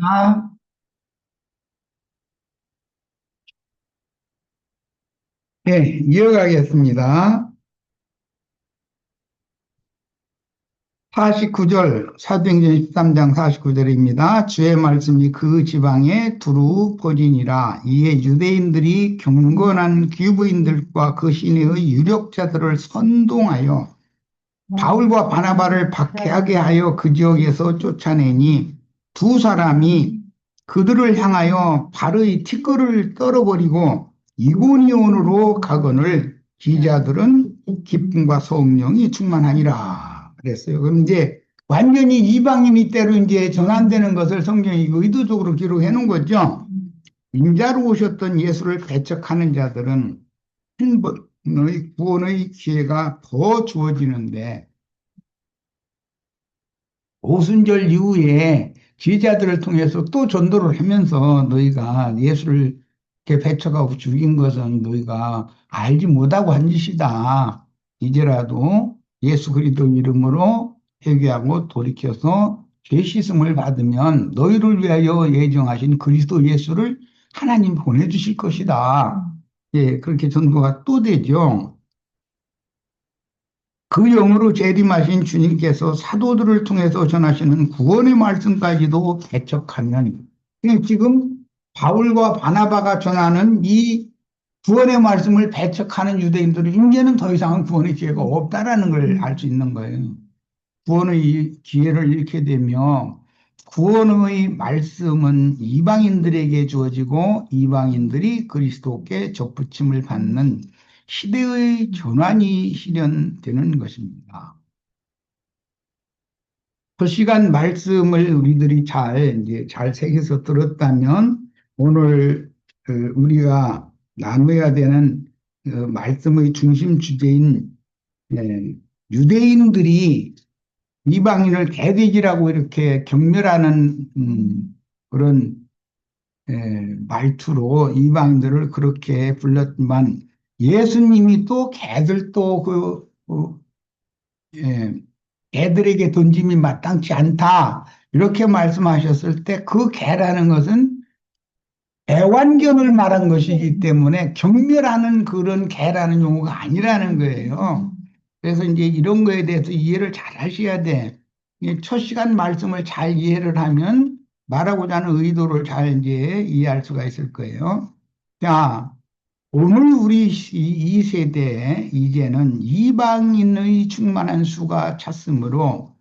아, 네, 이어가겠습니다. 49절, 사도행전 13장 49절입니다. 주의 말씀이 그 지방에 두루 퍼지니라. 이에 유대인들이 경건한 귀부인들과 그 시내의 유력자들을 선동하여 바울과 바나바를 박해하게 하여 그 지역에서 쫓아내니 두 사람이 그들을 향하여 발의 티끌을 떨어버리고 이고니온으로 가거늘 기자들은 기쁨과 성령이 충만하니라 그랬어요. 그럼 이제 완전히 이방인이 때로 이제 전환되는 것을 성경이 의도적으로 기록해 놓은 거죠. 인자로 오셨던 예수를 배척하는 자들은 한 번의 구원의 기회가 더 주어지는데 오순절 이후에 제자들을 통해서 또 전도를 하면서 너희가 예수를 이렇게 배척하고 죽인 것은 너희가 알지 못하고 한 짓이다. 이제라도 예수 그리스도 이름으로 회개하고 돌이켜서 죄 씻음을 받으면 너희를 위하여 예정하신 그리스도 예수를 하나님 보내주실 것이다. 예, 그렇게 전도가 또 되죠. 그 영으로 재림하신 주님께서 사도들을 통해서 전하시는 구원의 말씀까지도 배척하면 지금 바울과 바나바가 전하는 이 구원의 말씀을 배척하는 유대인들은 이제는 더 이상은 구원의 기회가 없다라는 걸 알 수 있는 거예요. 구원의 기회를 잃게 되며 구원의 말씀은 이방인들에게 주어지고 이방인들이 그리스도께 접붙임을 받는 시대의 전환이 실현되는 것입니다. 그 시간 말씀을 우리들이 이제 잘 새겨서 들었다면 오늘 우리가 나눠야 되는 말씀의 중심 주제인 예, 유대인들이 이방인을 개돼지라고 이렇게 경멸하는 그런 말투로 이방인들을 그렇게 불렀지만 예수님이 또 개들도 예, 개들에게 던짐이 마땅치 않다 이렇게 말씀하셨을 때 그 개라는 것은 애완견을 말한 것이기 때문에 경멸하는 그런 개라는 용어가 아니라는 거예요. 그래서 이제 이런 거에 대해서 이해를 잘 하셔야 돼. 첫 시간 말씀을 잘 이해를 하면 말하고자 하는 의도를 잘 이제 이해할 수가 있을 거예요. 자, 오늘 우리 이 세대에 이제는 이방인의 충만한 수가 찼으므로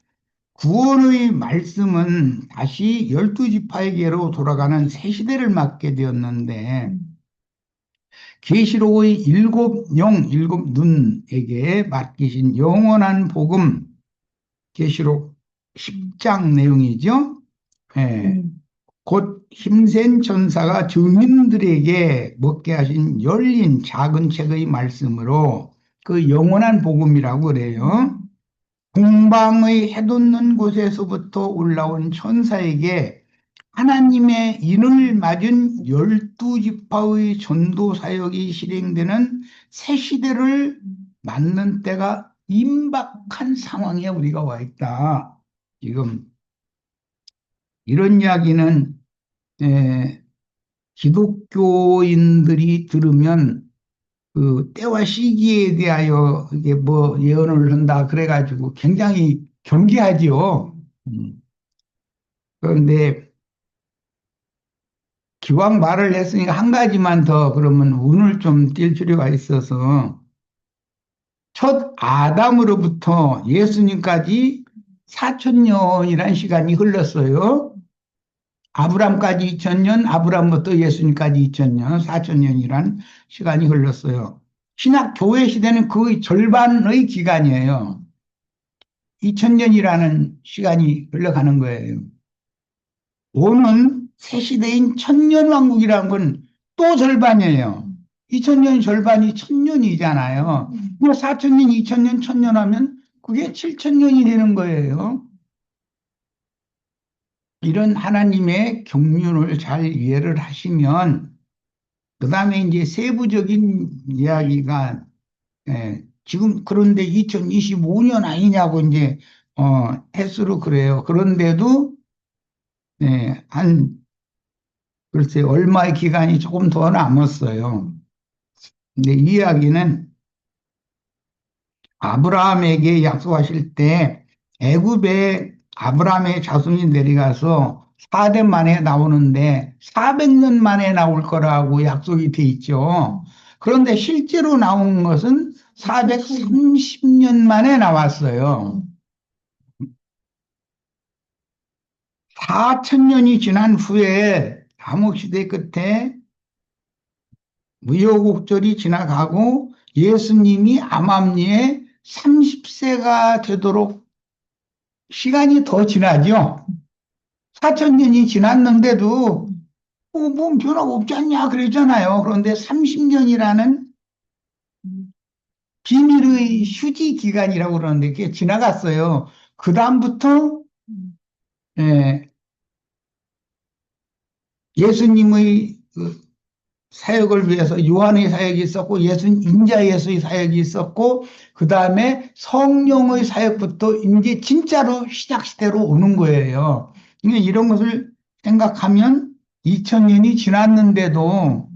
구원의 말씀은 다시 열두 지파에게로 돌아가는 새 시대를 맞게 되었는데 계시록의 일곱 눈에게 맡기신 영원한 복음 계시록 10장 내용이죠. 예, 곧 힘센 천사가 증인들에게 먹게 하신 열린 작은 책의 말씀으로 그 영원한 복음이라고 그래요. 공방의 해돋는 곳에서부터 올라온 천사에게 하나님의 인을 맞은 열두 지파의 전도 사역이 실행되는 새 시대를 맞는 때가 임박한 상황에 우리가 와 있다. 지금 이런 이야기는 에, 기독교인들이 들으면 그 때와 시기에 대하여 이게 뭐 예언을 한다 그래가지고 굉장히 경계하지요. 그런데 기왕 말을 했으니까 한 가지만 더 그러면 운을 좀 띌 필요가 있어서 첫 아담으로부터 예수님까지 4천년이라는 시간이 흘렀어요. 아브람까지 2000년, 아브람부터 예수님까지 2000년, 4000년이란 시간이 흘렀어요. 신약 교회 시대는 거의 절반의 기간이에요. 2000년이라는 시간이 흘러가는 거예요. 오는 새 시대인 천년왕국이라는 건 또 절반이에요. 2000년 절반이 1000년이잖아요. 뭐 4000년, 2000년, 1000년 하면 그게 7000년이 되는 거예요. 이런 하나님의 경륜을 잘 이해를 하시면 그 다음에 이제 세부적인 이야기가 지금 그런데 2025년 아니냐고 이제 횟수로 그래요. 그런데도 네, 글쎄, 얼마의 기간이 조금 더 남았어요. 근데 이 이야기는 아브라함에게 약속하실 때 애굽에 아브라함의 자손이 내려가서 4대 만에 나오는데 400년 만에 나올 거라고 약속이 돼 있죠. 그런데 실제로 나온 것은 430년 만에 나왔어요. 4천년이 지난 후에 암흑시대 끝에 무효곡절이 지나가고 예수님이 암암리에 30세가 되도록 시간이 더 지나죠. 4천년이 지났는데도 뭐 변화가 없지 않냐 그러잖아요. 그런데 30년이라는 비밀의 휴지 기간이라고 그러는데 그게 지나갔어요. 그다음부터 예, 예수님의 그 사역을 위해서 요한의 사역이 있었고 인자 예수의 사역이 있었고 그다음에 성령의 사역부터 이제 진짜로 시작 시대로 오는 거예요. 그러니까 이런 것을 생각하면 2000년이 지났는데도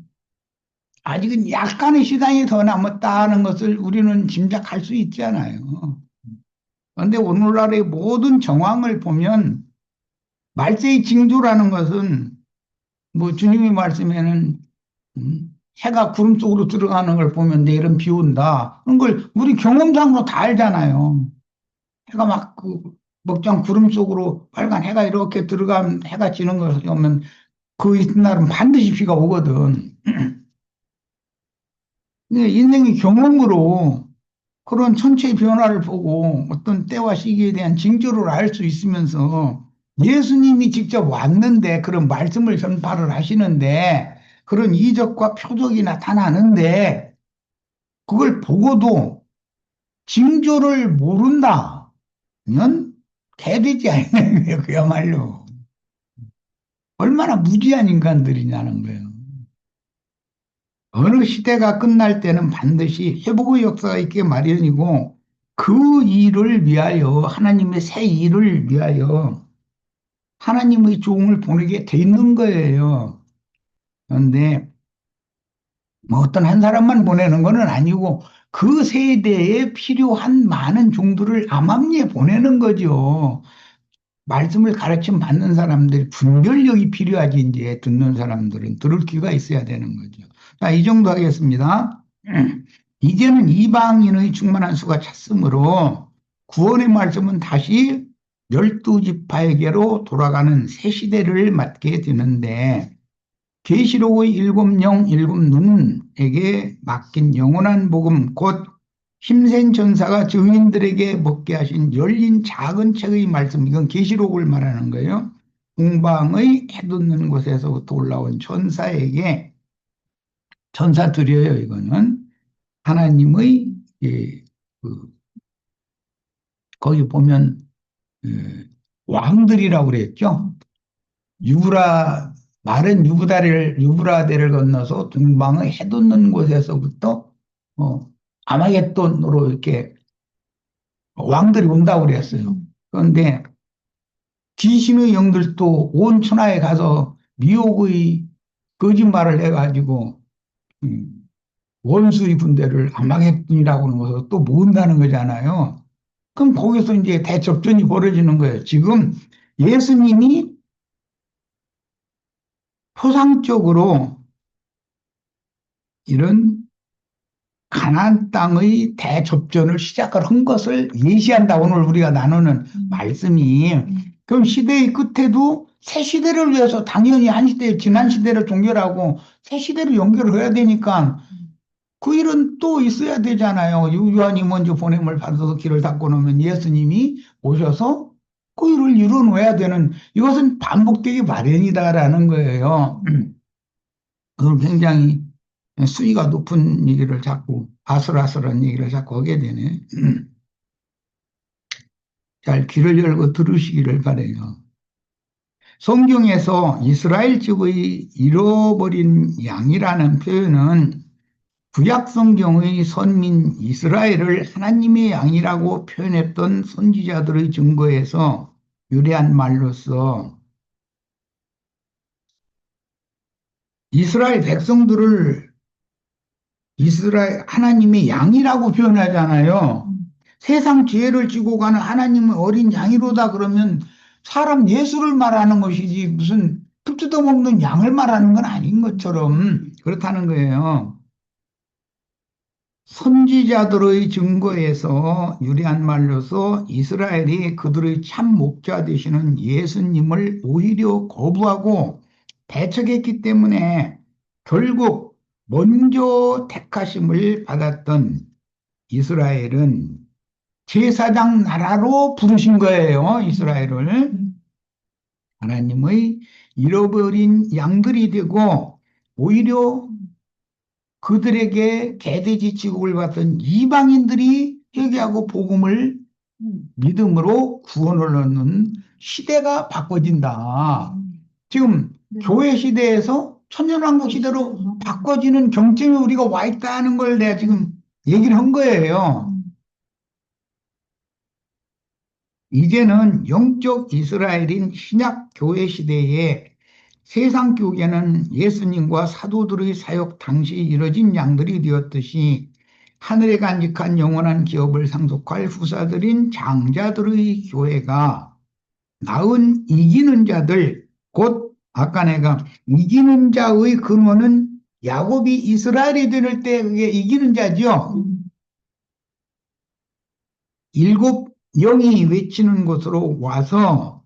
아직은 약간의 시간이 더 남았다는 것을 우리는 짐작할 수 있잖아요. 그런데 오늘날의 모든 정황을 보면 말세의 징조라는 것은 뭐 주님이 말씀에는 해가 구름 속으로 들어가는 걸 보면 내일은 비 온다. 그런 걸 우리 경험상으로 다 알잖아요. 해가 막 그 먹장 구름 속으로 빨간 해가 이렇게 들어가면 해가 지는 것을 보면 그 이튿날은 반드시 비가 오거든. 근데 인생의 경험으로 그런 천체의 변화를 보고 어떤 때와 시기에 대한 징조를 알 수 있으면서 예수님이 직접 왔는데 그런 말씀을 전파를 하시는데 그런 이적과 표적이 나타나는데 그걸 보고도 징조를 모른다면 개돼지 아니에요, 그야말로. 얼마나 무지한 인간들이냐는 거예요. 어느 시대가 끝날 때는 반드시 회복의 역사가 있게 마련이고 그 일을 위하여 하나님의 새 일을 위하여 하나님의 종을 보내게 돼 있는 거예요. 그런데 뭐 어떤 한 사람만 보내는 것은 아니고 그 세대에 필요한 많은 종들을 암암리에 보내는 거죠. 말씀을 가르침 받는 사람들이 분별력이 필요하지 이제 듣는 사람들은 들을 귀가 있어야 되는 거죠. 자, 이 정도 하겠습니다. 이제는 이방인의 충만한 수가 찼으므로 구원의 말씀은 다시 12지파에게로 돌아가는 새 시대를 맞게 되는데 계시록의 일곱 영 일곱 눈에게 맡긴 영원한 복음 곧 힘센 전사가 증인들에게 먹게 하신 열린 작은 책의 말씀 이건 계시록을 말하는 거예요. 공방의 해돋는 곳에서부터 올라온 천사에게 천사 드려요 이거는 하나님의 예, 그, 거기 보면 왕들이라고 그랬죠. 유브라 마른 유브라데를 건너서 동방의 해돋는 곳에서부터 어, 아마겟돈으로 이렇게 왕들이 온다고 그랬어요. 그런데 귀신의 영들도 온 천하에 가서 미혹의 거짓말을 해가지고 음, 원수의 군대를 아마겟돈이라고 하는 것을 또 모은다는 거잖아요. 그럼 거기서 이제 대접전이 벌어지는 거예요. 지금 예수님이 표상적으로 이런 가나안 땅의 대접전을 시작을 한 것을 예시한다. 오늘 우리가 나누는 말씀이. 그럼 시대의 끝에도 새 시대를 위해서 당연히 한 시대, 지난 시대를 종결하고 새 시대를 연결을 해야 되니까 그 일은 또 있어야 되잖아요. 요한이 먼저 보냄을 받아서 길을 닦고 놓으면 예수님이 오셔서 그 일을 이루어놓아야 되는 이것은 반복되기 마련이다라는 거예요. 그건 굉장히 수위가 높은 얘기를 자꾸 아슬아슬한 얘기를 자꾸 하게 되네. 잘 귀를 열고 들으시기를 바래요. 성경에서 이스라엘 집의 잃어버린 양이라는 표현은 구약 성경의 선민 이스라엘을 하나님의 양이라고 표현했던 선지자들의 증거에서 유래한 말로서 이스라엘 백성들을 이스라엘 하나님의 양이라고 표현하잖아요. 세상 죄를 지고 가는 하나님의 어린 양이로다 그러면 사람 예수를 말하는 것이지 무슨 풀 뜯어먹는 양을 말하는 건 아닌 것처럼 그렇다는 거예요. 선지자들의 증거에서 유리한 말로서 이스라엘이 그들의 참 목자 되시는 예수님을 오히려 거부하고 배척했기 때문에 결국 먼저 택하심을 받았던 이스라엘은 제사장 나라로 부르신 거예요, 이스라엘을. 하나님의 잃어버린 양들이 되고 오히려 그들에게 개돼지 취급을 받던 이방인들이 회개하고 복음을 믿음으로 구원을 얻는 시대가 바꿔진다. 지금 교회 시대에서 천년왕국 시대로 바꿔지는 경쟁에 우리가 와 있다는 걸 내가 지금 얘기를 한 거예요. 이제는 영적 이스라엘인 신약 교회 시대에 세상 교계는 예수님과 사도들의 사역 당시 이뤄진 양들이 되었듯이 하늘에 간직한 영원한 기업을 상속할 후사들인 장자들의 교회가 나은 이기는 자들, 곧 아까 내가 이기는 자의 근원은 야곱이 이스라엘이 될 때 그게 이기는 자죠. 일곱 영이 외치는 곳으로 와서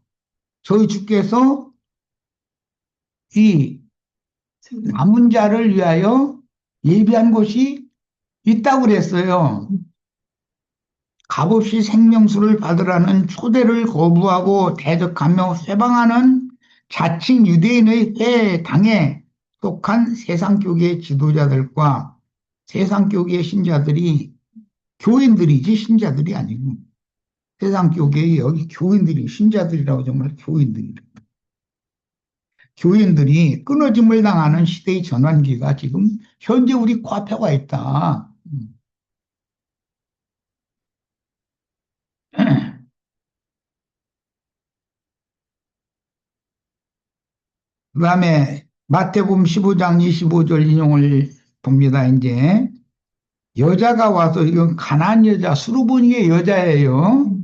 저희 주께서 이 남은 자를 위하여 예비한 곳이 있다고 그랬어요. 값없이 생명수를 받으라는 초대를 거부하고 대적하며 회방하는 자칭 유대인의 회당에 속한 세상교계 지도자들과 세상교계 신자들이 교인들이지 신자들이 아니고 세상교계의 여기 교인들이 신자들이라고 정말 교인들이 교인들이 끊어짐을 당하는 시대의 전환기가 지금 현재 우리 코앞에 와 있다. 그 다음에 마태복음 15장 25절 인용을 봅니다. 이제 여자가 와서 이건 가난안 여자 수르보니의 여자예요.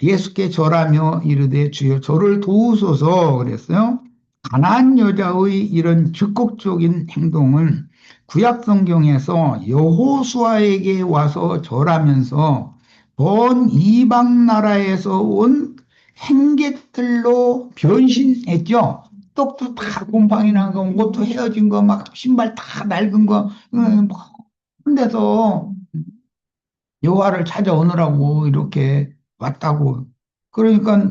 예수께 절하며 이르되 주여 저를 도우소서 그랬어요. 가난안 여자의 이런 적극적인 행동은 구약 성경에서 여호수아에게 와서 절하면서 먼 이방 나라에서 온 행객들로 변신했죠. 떡도 다 곰팡이 난 거, 옷도 헤어진 거, 막 신발 다 낡은 거, 뭐 그런데서 여호와를 찾아오느라고 이렇게 왔다고. 그러니까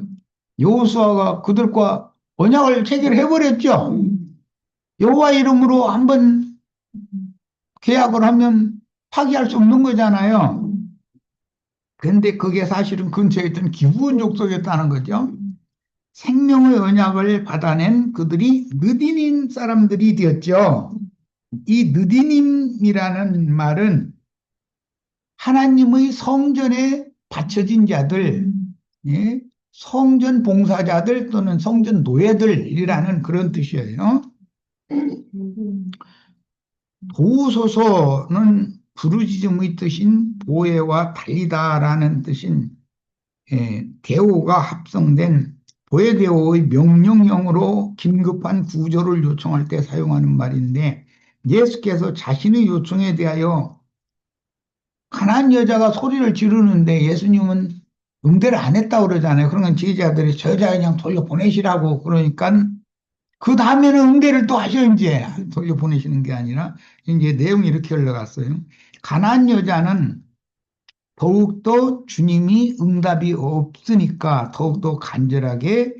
여호수아가 그들과 언약을 체결해 버렸죠. 여호와 이름으로 한번 계약을 하면 파기할 수 없는 거잖아요. 근데 그게 사실은 근처에 있던 기브온 족속이었다는 거죠. 생명의 언약을 받아낸 그들이 느디님 사람들이 되었죠. 이 느디님이라는 말은 하나님의 성전에 바쳐진 자들, 예? 성전 봉사자들 또는 성전 노예들이라는 그런 뜻이에요. 도우소서는 부르짖음의 뜻인 보혜와 달리다라는 뜻인 대오가 합성된 보혜대오의 명령형으로 긴급한 구조를 요청할 때 사용하는 말인데 예수께서 자신의 요청에 대하여 가난한 여자가 소리를 지르는데 예수님은 응대를 안 했다고 그러잖아요. 그러면 제자들이 저 여자 그냥 돌려보내시라고 그러니까 그 다음에는 응대를 또 하셔 이제 돌려보내시는 게 아니라 이제 내용이 이렇게 흘러갔어요. 가난한 여자는 더욱더 주님이 응답이 없으니까 더욱더 간절하게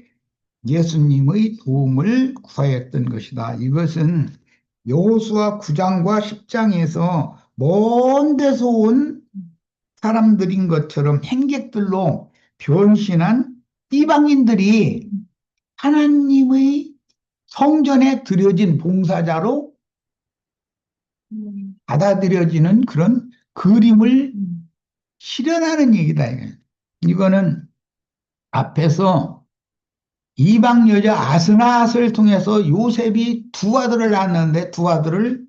예수님의 도움을 구하였던 것이다. 이것은 여호수아 9장과 10장에서 먼 데서 온 사람들인 것처럼 행객들로 변신한 이방인들이 하나님의 성전에 드려진 봉사자로 받아들여지는 그런 그림을 실현하는 얘기다. 이거는 앞에서 이방 여자 아스낫을 통해서 요셉이 두 아들을 낳았는데 두 아들을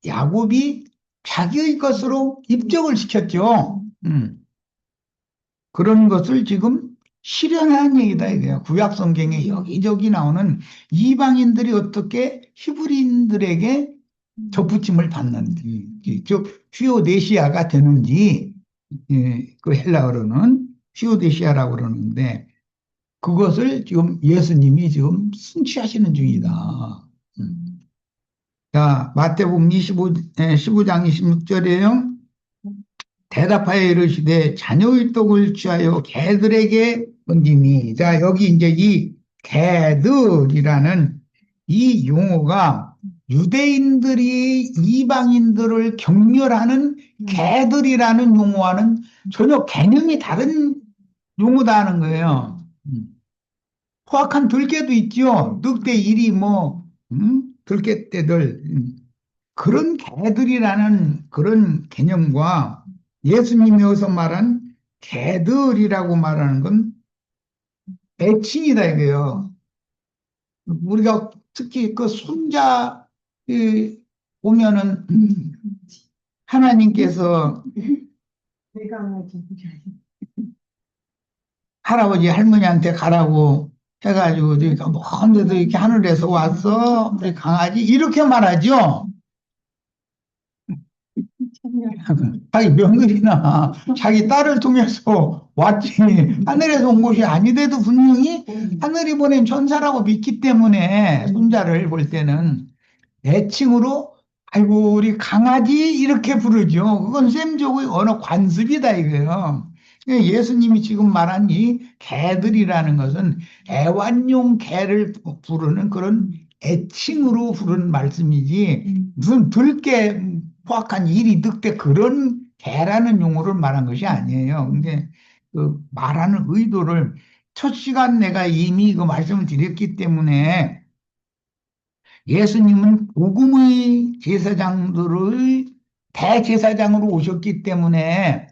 야곱이 자기의 것으로 입적을 시켰죠. 그런 것을 지금 실현한 얘기다 이거야. 구약 성경에 여기저기 나오는 이방인들이 어떻게 히브리인들에게 접붙임을 받는지, 즉 휘오데시아가 되는지, 그 헬라어로는 휘오데시아라고 그러는데 그것을 지금 예수님이 지금 성취하시는 중이다. 음. 자, 마태복음 15장 26절에요. 대답하여 이르시되 자녀의 떡을 취하여 개들에게 던지니. 자, 여기 이제 이 개들이라는 이 용어가 유대인들이 이방인들을 경멸하는 개들이라는 용어와는 전혀 개념이 다른 용어다 하는 거예요. 포악한 들개도 있죠. 늑대 이리 뭐, 들개떼들. 그런 개들이라는 그런 개념과 예수님이 어서 말한 개들이라고 말하는 건 애칭이다 이거예요. 우리가 특히 그 손자 보면은 하나님께서 할아버지 할머니한테 가라고 해가지고 그러니까 먼 데도 이렇게 하늘에서 왔어 우리 강아지 이렇게 말하죠. 자기 며느리나 자기 딸을 통해서 왔지 하늘에서 온 것이 아니래도 분명히 하늘이 보낸 천사라고 믿기 때문에 손자를 볼 때는 애칭으로 아이고 우리 강아지 이렇게 부르죠. 그건 셈족의 언어 관습이다 이거예요. 예수님이 지금 말한 이 개들이라는 것은 애완용 개를 부르는 그런 애칭으로 부르는 말씀이지 무슨 들개 포악한 이리 늑대 그런 개라는 용어를 말한 것이 아니에요. 근데 그 말하는 의도를 첫 시간 내가 이미 그 말씀을 드렸기 때문에 예수님은 복음의 제사장들의 대제사장으로 오셨기 때문에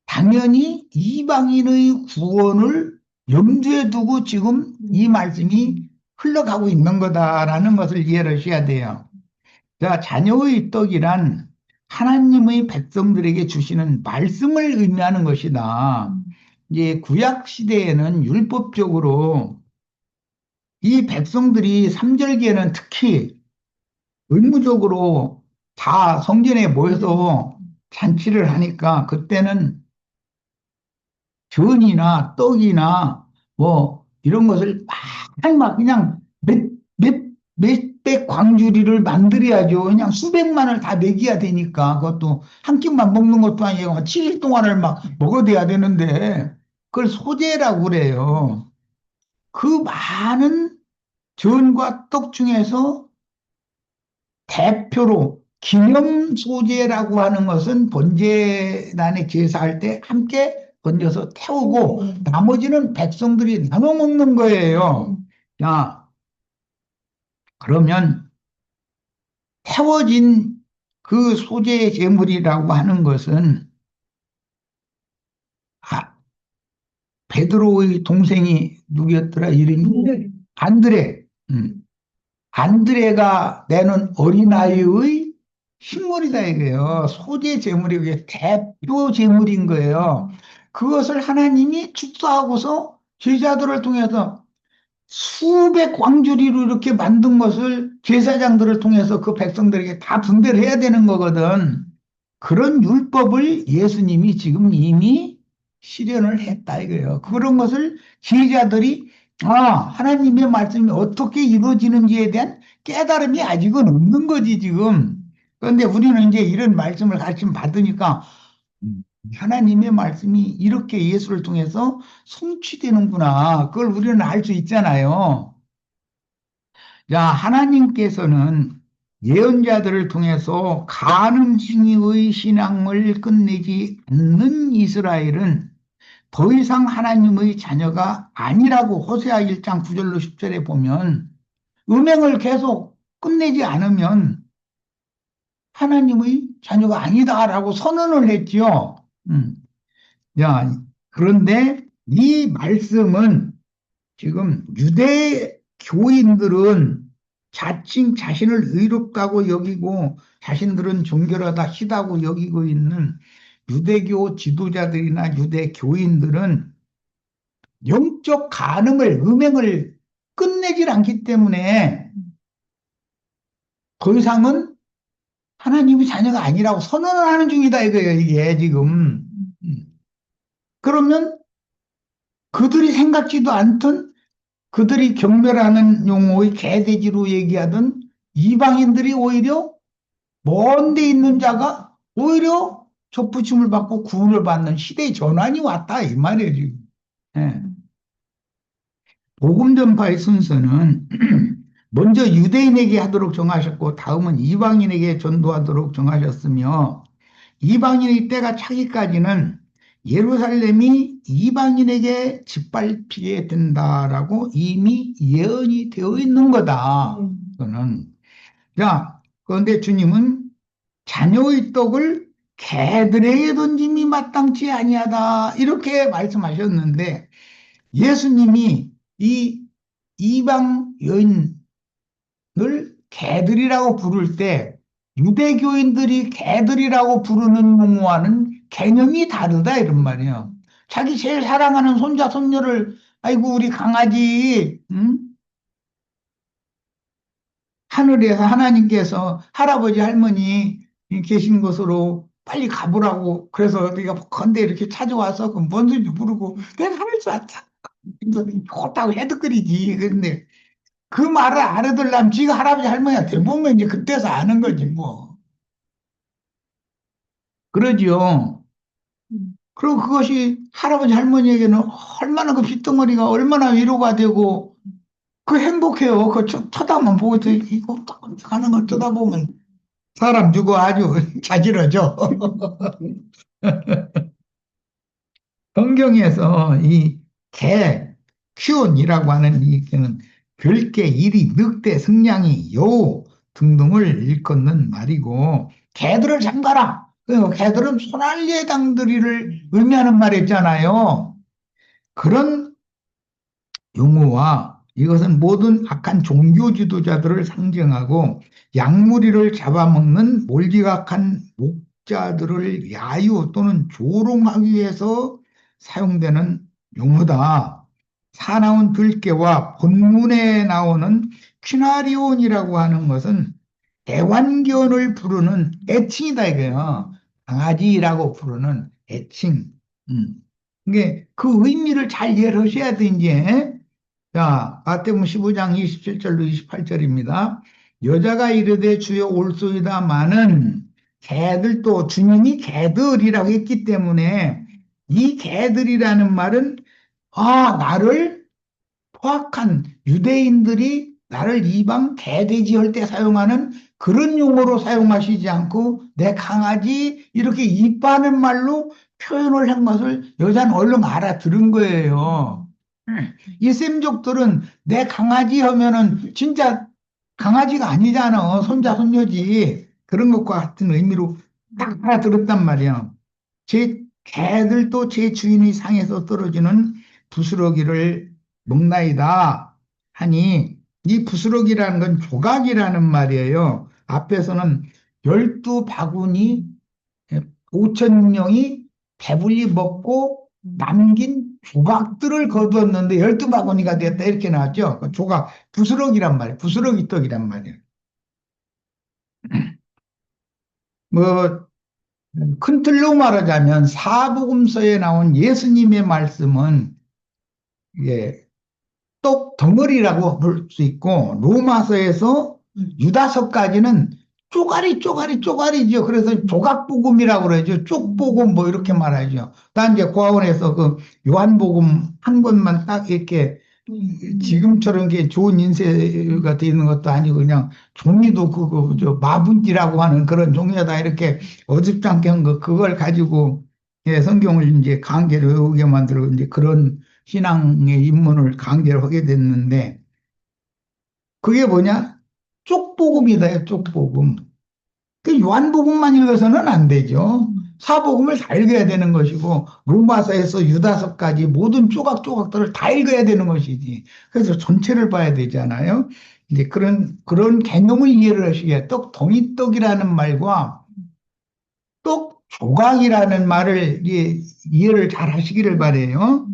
당연히 이방인의 구원을 염두에 두고 지금 이 말씀이 흘러가고 있는 거다라는 것을 이해하셔야 돼요. 자, 자녀의 떡이란 하나님의 백성들에게 주시는 말씀을 의미하는 것이다. 이제 구약 시대에는 율법적으로 이 백성들이 삼절기에는 특히 의무적으로 다 성전에 모여서 잔치를 하니까 그때는 전이나 떡이나 뭐 이런 것을 막 그냥 몇백 광주리를 만들어야죠. 그냥 수백만을 다 먹여야 되니까 그것도 한 끼만 먹는 것도 아니고 7일 동안을 막 먹어대야 되는데 그걸 소제라고 그래요. 그 많은 전과 떡 중에서 대표로 기념 소제라고 하는 것은 번제단에 제사할 때 함께 던져서 태우고 나머지는 백성들이 나눠 먹는 거예요. 자, 그러면 태워진 그 소재 제물이라고 하는 것은 베드로의 동생이 누구였더라? 이름이 안드레. 음. 안드레가 내는 어린아이의 식물이다 이거예요. 소재 제물이 그게 대표 제물인 거예요. 그것을 하나님이 축사하고서 제자들을 통해서 수백 광주리로 이렇게 만든 것을 제사장들을 통해서 그 백성들에게 다 분배를 해야 되는 거거든. 그런 율법을 예수님이 지금 이미 실현을 했다 이거예요. 그런 것을 제자들이 하나님의 말씀이 어떻게 이루어지는지에 대한 깨달음이 아직은 없는 거지 지금. 그런데 우리는 이제 이런 말씀을 가르침 받으니까 하나님의 말씀이 이렇게 예수를 통해서 성취되는구나. 그걸 우리는 알 수 있잖아요. 자, 하나님께서는 예언자들을 통해서 가늠 행위의 신앙을 끝내지 않는 이스라엘은 더 이상 하나님의 자녀가 아니라고 호세아 1장 9절로 10절에 보면 음행을 계속 끝내지 않으면 하나님의 자녀가 아니다라고 선언을 했지요. 자, 그런데 이 말씀은 지금 유대 교인들은 자칭 자신을 의롭다고 여기고 자신들은 정결하다 하다고 여기고 있는 유대교 지도자들이나 유대 교인들은 영적 간음을, 음행을 끝내질 않기 때문에 더 이상은 하나님의 자녀가 아니라고 선언을 하는 중이다 이거예요, 이게 지금. 그러면 그들이 생각지도 않던 그들이 경멸하는 용어의 개돼지로 얘기하던 이방인들이 오히려 먼 데 있는 자가 오히려 접붙임을 받고 구원을 받는 시대의 전환이 왔다 이 말이에요, 지금. 예. 복음 전파의 순서는 먼저 유대인에게 하도록 정하셨고 다음은 이방인에게 전도하도록 정하셨으며 이방인의 때가 차기까지는 예루살렘이 이방인에게 짓밟히게 된다라고 이미 예언이 되어 있는 거다. 그거는. 자, 그런데 주님은 자녀의 떡을 개들에게 던짐이 마땅치 아니하다. 이렇게 말씀하셨는데 예수님이 이 이방 여인을 개들이라고 부를 때 유대교인들이 개들이라고 부르는 용어와는 개념이 다르다 이런 말이에요. 자기 제일 사랑하는 손자 손녀를 아이고 우리 강아지 하늘에서 하나님께서 할아버지 할머니 계신 곳으로 빨리 가보라고 그래서 우리가 건대 이렇게 찾아와서 그뭔 소리인지 모르고 내가 하면서 왔다. 좋다고 해득거리지. 근데 그 말을 알아들려면 지가 할아버지 할머니한테 보면 이제 그때서 아는 거지 뭐. 그러지요. 그리고 그것이 할아버지 할머니에게는 얼마나 그 핏덩어리가 얼마나 위로가 되고 그 행복해요. 그 쳐다만 보고 이거 가는 걸 쳐다보면 사람 누구 아주 자지러져. 성경에서 이 개, 키온이라고 하는 이게는 별개, 이리, 늑대, 승냥이, 여우 등등을 일컫는 말이고 개들을 잡아라. 그 개들은 소날개당들이를 의미하는 말이었잖아요. 그런 용어와 이것은 모든 악한 종교 지도자들을 상징하고 약무리를 잡아먹는 몰지각한 목자들을 야유 또는 조롱하기 위해서 사용되는 용어다. 사나운 들깨와 본문에 나오는 퀴나리온이라고 하는 것은 애완견을 부르는 애칭이다 이거예요. 강아지라고 부르는 애칭. 음. 이게 그 의미를 잘 이해를 하셔야 돼 이제. 자, 마태복음 15장 27절로 28절입니다. 여자가 이르되 주여 올소이다마는 개들도 주님이 개들이라고 했기 때문에 이 개들이라는 말은 나를 포악한 유대인들이 나를 이방 개돼지 할 때 사용하는 그런 용어로 사용하시지 않고 내 강아지 이렇게 이뻐하는 말로 표현을 한 것을 여자는 얼른 알아들은 거예요. 이 셈족들은 내 강아지 하면은 진짜 강아지가 아니잖아. 손자, 손녀지. 그런 것과 같은 의미로 딱 알아들었단 말이야. 제 개들도 제 주인의 상에서 떨어지는 부스러기를 먹나이다 하니 이 부스러기라는 건 조각이라는 말이에요. 앞에서는 12바구니 5천 명이 배불리 먹고 남긴 조각들을 거두었는데 12바구니가 됐다 이렇게 나왔죠. 그 조각, 부스러기란 말이에요. 부스러기 떡이란 말이에요. 뭐 큰 틀로 말하자면 사복음서에 나온 예수님의 말씀은 이게 떡 덩어리라고 볼 수 있고 로마서에서 유다서까지는 쪼가리 쪼가리 쪼가리죠. 그래서 조각복음이라고 그러죠. 쪽복음 뭐 이렇게 말하죠. 단 이제 고아원에서 그 요한복음 한 권만 딱 이렇게 지금처럼 게 좋은 인쇄가 되어 있는 것도 아니고 그냥 종이도 그거 저 마분지라고 하는 그런 종이에다 이렇게 어줍잖게 한 거 그걸 가지고 예, 성경을 이제 강제로 외우게 만들고 이제 그런 신앙의 입문을 강제로 하게 됐는데 그게 뭐냐? 쪽복음이다, 쪽복음. 그 요한복음만 읽어서는 안 되죠. 사복음을 다 읽어야 되는 것이고 로마서에서 유다서까지 모든 조각조각들을 다 읽어야 되는 것이지. 그래서 전체를 봐야 되잖아요. 이제 그런 개념을 이해를 하시게 떡 동이떡이라는 말과 떡 조각이라는 말을 이해를 잘 하시기를 바래요.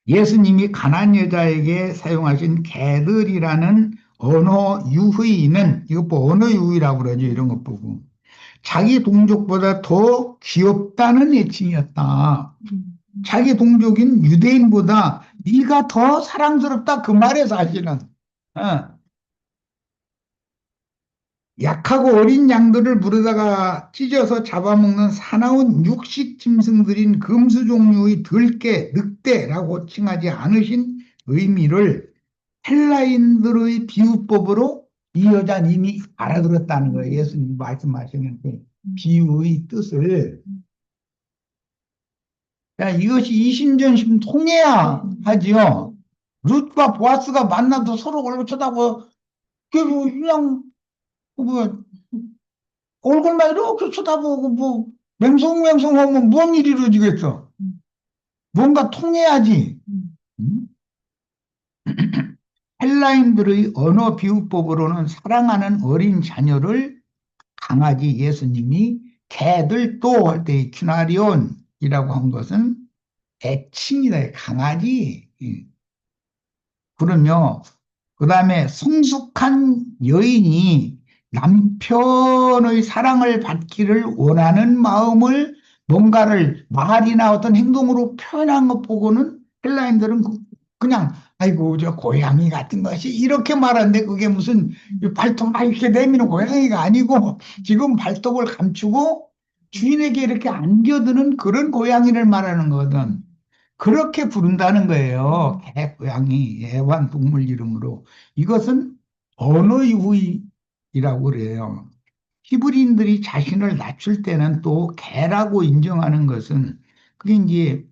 예수님이 가난 여자에게 사용하신 개들이라는 언어 유의는 이것 보고 언어 유의라고 그러죠. 이런 것 보고 자기 동족보다 더 귀엽다는 애칭이었다. 자기 동족인 유대인보다 네가 더 사랑스럽다 그 말에 사실은 어, 약하고 어린 양들을 물에다가 찢어서 잡아먹는 사나운 육식 짐승들인 금수 종류의 들깨, 늑대라고 칭하지 않으신 의미를 헬라인들의 비유법으로 이 여자는 이미 알아들었다는 거예요. 예수님 말씀하시는 그 비유의 뜻을. 야, 이것이 이심전심 통해야 하지요. 룻과 보아스가 만나도 서로 얼굴 쳐다보고, 그냥, 뭐, 얼굴만 이렇게 쳐다보고, 뭐, 맹송맹송하면 뭔 일이 이루어지겠어? 뭔가 통해야지. 음? 헬라인들의 언어 비유법으로는 사랑하는 어린 자녀를 강아지 예수님이 개들 또 할 때 큐나리온이라고 한 것은 애칭이다. 강아지. 그러며 그 다음에 성숙한 여인이 남편의 사랑을 받기를 원하는 마음을 뭔가를 말이나 어떤 행동으로 표현한 것 보고는 헬라인들은 그냥 아이고 저 고양이 같은 것이 이렇게 말하는데 그게 무슨 발톱 막 이렇게 내미는 고양이가 아니고 지금 발톱을 감추고 주인에게 이렇게 안겨드는 그런 고양이를 말하는 거거든. 그렇게 부른다는 거예요. 개, 고양이, 애완동물 이름으로. 이것은 언어의 후이라고 그래요. 히브리인들이 자신을 낮출 때는 또 개라고 인정하는 것은 그게 이제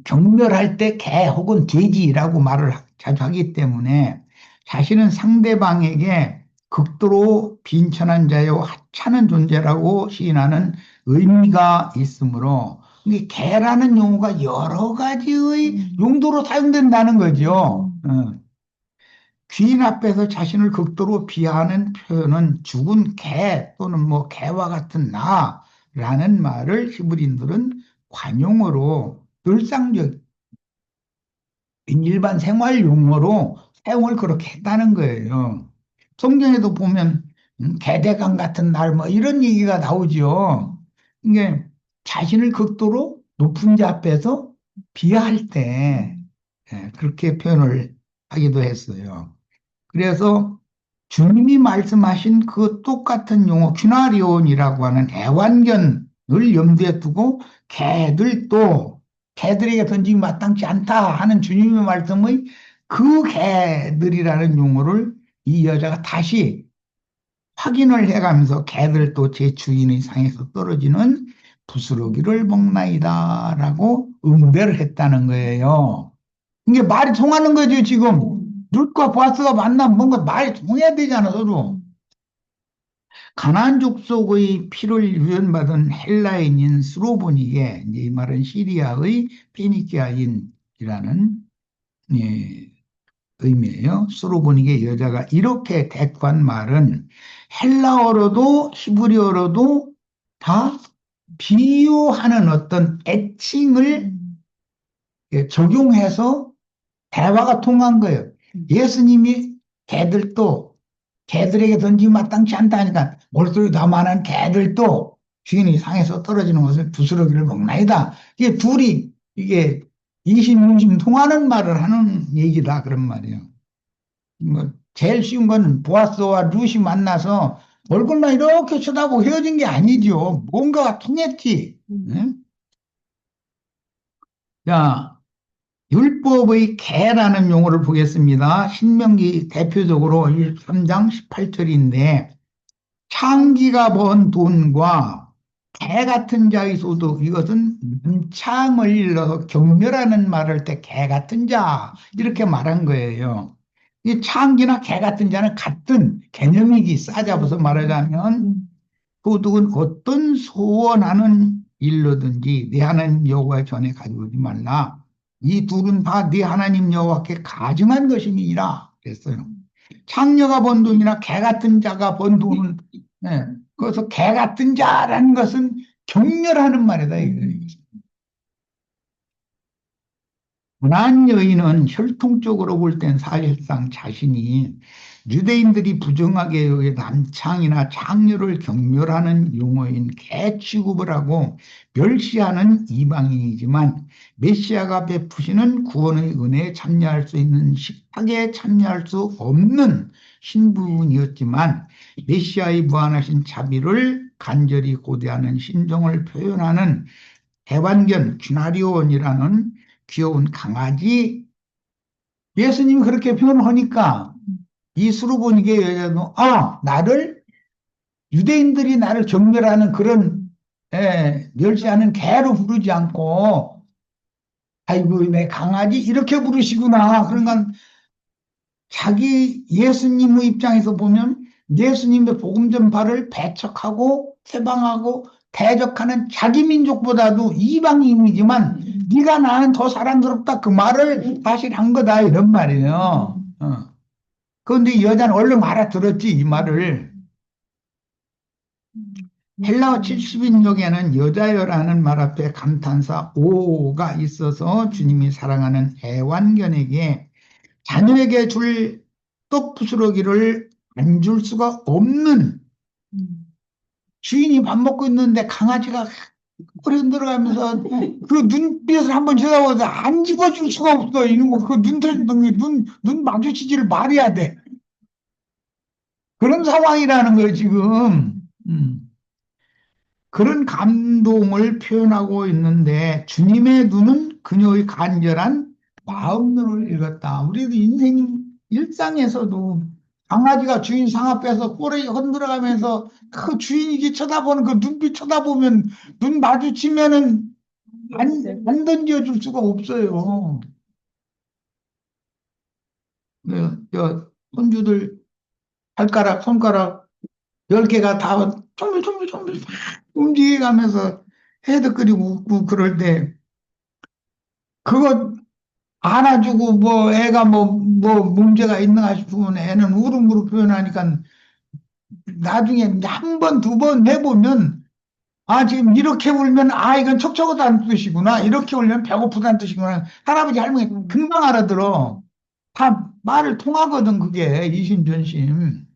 경멸할 때 개 혹은 돼지라고 말을 자주 하기 때문에 자신은 상대방에게 극도로 빈천한 자요 하찮은 존재라고 시인하는 의미가 있으므로 이게 개라는 용어가 여러 가지의 용도로 사용된다는 거죠. 귀인 앞에서 자신을 극도로 비하하는 표현은 죽은 개 또는 뭐 개와 같은 나라는 말을 히브리인들은 관용어로 늘상적 일반 생활 용어로 사용을 그렇게 했다는 거예요. 성경에도 보면 개대강 같은 날 뭐 이런 얘기가 나오죠. 이게 자신을 극도로 높은 자 앞에서 비하할 때 그렇게 표현을 하기도 했어요. 그래서 주님이 말씀하신 그 똑같은 용어 퀴나리온이라고 하는 애완견을 염두에 두고 개들도 개들에게 던지기 마땅치 않다 하는 주님의 말씀의 그 개들이라는 용어를 이 여자가 다시 확인을 해가면서 개들도 제 주인의 상에서 떨어지는 부스러기를 먹나이다라고 응대를 했다는 거예요. 이게 말이 통하는 거죠, 지금. 룻과 보아스가 만나면 뭔가 말이 통해야 되잖아, 서로. 가나안 족속의 피를 유연받은 헬라인인 스로보니게, 이제 이 말은 시리아의 페니키아인이라는 예, 의미예요. 스로보니게 여자가 이렇게 대꾸한 말은 헬라어로도 히브리어로도 다 비유하는 어떤 애칭을 적용해서 대화가 통한 거예요. 예수님이 개들도 개들에게 던지기 마땅치 않다 하니까 몰소리 다만한 개들도 주인이 상에서 떨어지는 것을 부스러기를 먹나이다. 이게 둘이 이게 이심용심 통하는 말을 하는 얘기다 그런 말이에요. 뭐 제일 쉬운 건 보아스와 룻이 만나서 얼굴만 이렇게 쳐다보고 헤어진 게 아니죠. 뭔가가 통했지. 응? 자, 율법의 개라는 용어를 보겠습니다. 신명기 대표적으로 3장 18절인데 창기가 번 돈과 개 같은 자의 소득 이것은 문창을 일러서 경멸하는 말을 때 개 같은 자 이렇게 말한 거예요. 이 창기나 개 같은 자는 같은 개념이지. 싸잡아서 말하자면 도둑은 어떤 소원하는 일로든지 네 하나님 여호와의 전에 가져오지 말라. 이 둘은 다 네 하나님 여호와께 가증한 것임이니라 그랬어요. 창녀가 번 돈이나 개 같은 자가 번 돈은 예, 그래서 개 같은 자라는 것은 경멸하는 말이다 이거예요. 가나안 여인은 혈통적으로 볼 땐 사실상 자신이 유대인들이 부정하게 여겨 남창이나 창녀를 경멸하는 용어인 개 취급을 하고 멸시하는 이방인이지만 메시아가 베푸시는 구원의 은혜에 참여할 수 있는 식탁에 참여할 수 없는 신분이었지만 메시아의 무한하신 자비를 간절히 고대하는 심정을 표현하는 대반견 귀나리온이라는 귀여운 강아지 예수님이 그렇게 표현하니까 이 수르보니게 여자도 나를 유대인들이 나를 경멸하는 그런 멸시하는 개로 부르지 않고 아이고 내 강아지 이렇게 부르시구나. 그러니까 자기 예수님의 입장에서 보면 예수님의 복음 전파를 배척하고 해방하고 대적하는 자기 민족보다도 이방인이지만 네가 나는 더 사랑스럽다 그 말을 사실 한 거다 이런 말이에요. 그런데 이 여자는 얼른 알아들었지 이 말을. 헬라어 70인역에는 여자여라는 말 앞에 감탄사 오가 있어서 주님이 사랑하는 애완견에게 자녀에게 줄 떡부스러기를 안 줄 수가 없는 주인이 밥 먹고 있는데 강아지가 꼬리 흔들어가면서 그 눈빛을 한번 쳐다보고 안 집어줄 수가 없어. 이런 거, 그 눈 마주치지를 말해야 돼. 그런 상황이라는 거예요, 지금. 그런 감동을 표현하고 있는데 주님의 눈은 그녀의 간절한 마음으로 읽었다. 우리도 인생 일상에서도 강아지가 주인 상 앞에서 꼬리 흔들어가면서 그 주인이 쳐다보는 그 눈빛 쳐다보면 눈 마주치면은 안 던져줄 수가 없어요. 손주들 손가락 10개가 다 쫑글쫑글쫑글 막 움직여가면서 헤드거리고 웃고 그럴 때 그거 안아주고 뭐 애가 뭐 문제가 있나 싶으면 애는 울음으로 표현하니까 나중에 한 번, 두 번 해보면 지금 이렇게 울면 이건 촉촉하다는 뜻이구나. 이렇게 울면 배고프다는 뜻이구나. 할아버지 할머니 금방 알아들어. 다 말을 통하거든 그게 이심전심.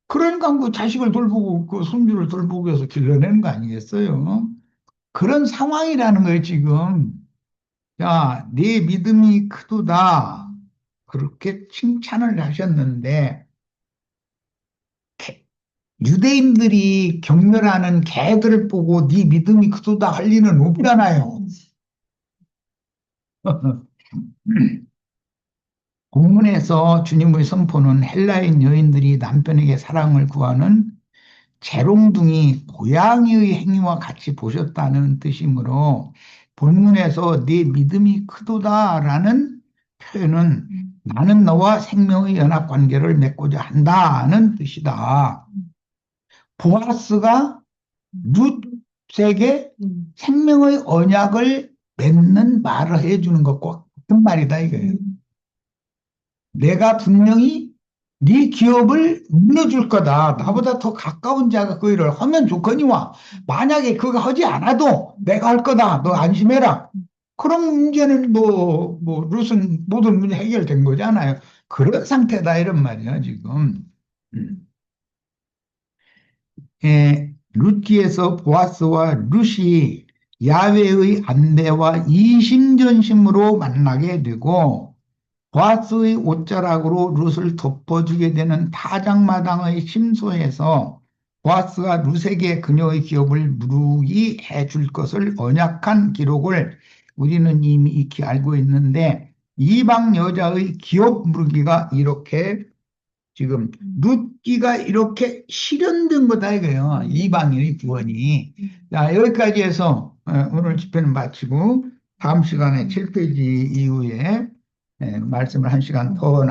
그러니까 그 자식을 돌보고 그 손주를 돌보고 해서 길러내는 거 아니겠어요? 그런 상황이라는 거예요, 지금. 야, 네 믿음이 크도다. 그렇게 칭찬을 하셨는데, 유대인들이 경멸하는 개들을 보고 네 믿음이 크도다 할 리는 없잖아요. 본문에서 주님의 선포는 헬라인 여인들이 남편에게 사랑을 구하는 재롱둥이 고양이의 행위와 같이 보셨다는 뜻이므로 본문에서 네 믿음이 크도다라는 표현은 나는 너와 생명의 연합 관계를 맺고자 한다는 뜻이다. 보아스가 룻에게 생명의 언약을 맺는 말을 해주는 것과 같은 말이다 이거예요. 내가 분명히 네 기업을 물려줄 거다. 나보다 더 가까운 자가 그 일을 하면 좋거니와 만약에 그거 하지 않아도 내가 할 거다. 너 안심해라. 그럼 문제는 룻은 모든 문제 해결된 거잖아요. 그런 상태다 이런 말이야 지금. 룻기에서 보아스와 룻이 야훼의 안배와 이심전심으로 만나게 되고 보아스의 옷자락으로 룻을 덮어주게 되는 타작마당의 심소에서 보아스가 룻에게 그녀의 기업을 무르기 해줄 것을 언약한 기록을 우리는 이미 익히 알고 있는데 이방 여자의 기업 무르기가 이렇게 지금 룻기가 이렇게 실현된 거다 이거예요. 이방인의 구원이. 자, 여기까지 해서 오늘 집회는 마치고 다음 시간에 7페이지 이후에 말씀을 한 시간 더